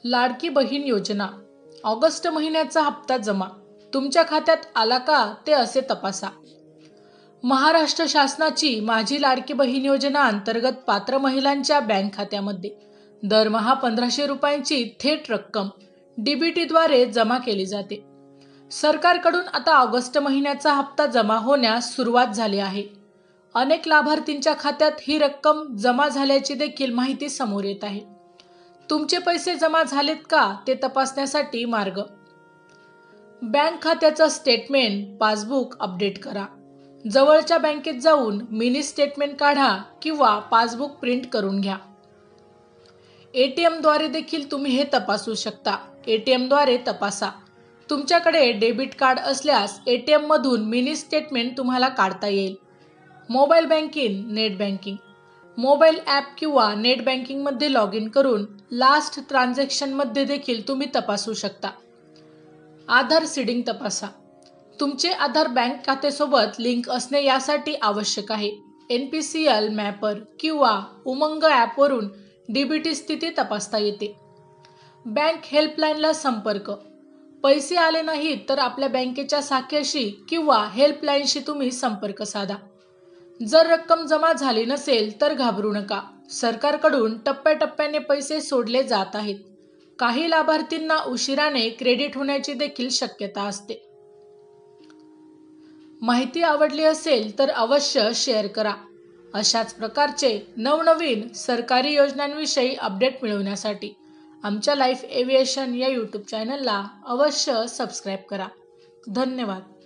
लाडकी बहीण योजना ऑगस्ट महिन्याचा हप्ता जमा तुमच्या खात्यात आला का ते असे तपासा। महाराष्ट्र शासनाची माझी लाडकी बहीण योजना अंतर्गत पात्र महिलांच्या बँक खात्यामध्ये दरमहा 1500 रुपयांची थेट रक्कम डीबीटीद्वारे जमा केली जाते। सरकारकडून आता ऑगस्ट महिन्याचा हप्ता जमा होण्यास सुरुवात झाली आहे। अनेक लाभार्थींच्या खात्यात ही रक्कम जमा झाल्याची देखील माहिती समोर येत आहे। तुमचे पैसे जमा झालेत का ते तपासण्यासाठी मार्ग: बँक खात्याचं स्टेटमेंट पासबुक अपडेट करा। जवळच्या बँकेत जाऊन मिनी स्टेटमेंट काढा किंवा पासबुक प्रिंट करून घ्या। एटीएमद्वारे देखील तुम्ही हे तपासू शकता। एटीएमद्वारे तपासा। तुमच्याकडे डेबिट कार्ड असल्यास एटीएम मधून मिनी स्टेटमेंट तुम्हाला काढता येईल। Mobile banking, net banking, mobile app किंवा नेट बँकिंग मध्ये लॉग इन करून लास्ट ट्रान्झॅक्शन मध्ये देखील तुम्ही तपासू शकता। आधार सीडिंग तपासा। तुमचे आधार बँक खात्यासोबत लिंक असणे यासाठी आवश्यक आहे। NPCL मॅपर किंवा उमंग ॲपवरून डीबीटी स्थिती तपासता येते। बँक हेल्पलाईनला संपर्क: पैसे आले नाहीत तर आपल्या बँकेच्या शाखेशी किंवा हेल्पलाईनशी तुम्ही संपर्क साधा। जर रक्कम जमा झाली नसेल तर घाबरू नका। सरकारकडून टप्प्याटप्प्याने पैसे सोडले जात आहेत। काही लाभार्थींना उशिराने क्रेडिट होण्याची देखील शक्यता असते। माहिती आवडली असेल तर अवश्य शेअर करा। अशाच प्रकारचे नवनवीन सरकारी योजनांविषयी अपडेट मिळवण्यासाठी आमच्या लाईफ एव्हिएशन या यूट्यूब चॅनलला अवश्य सबस्क्राईब करा। धन्यवाद।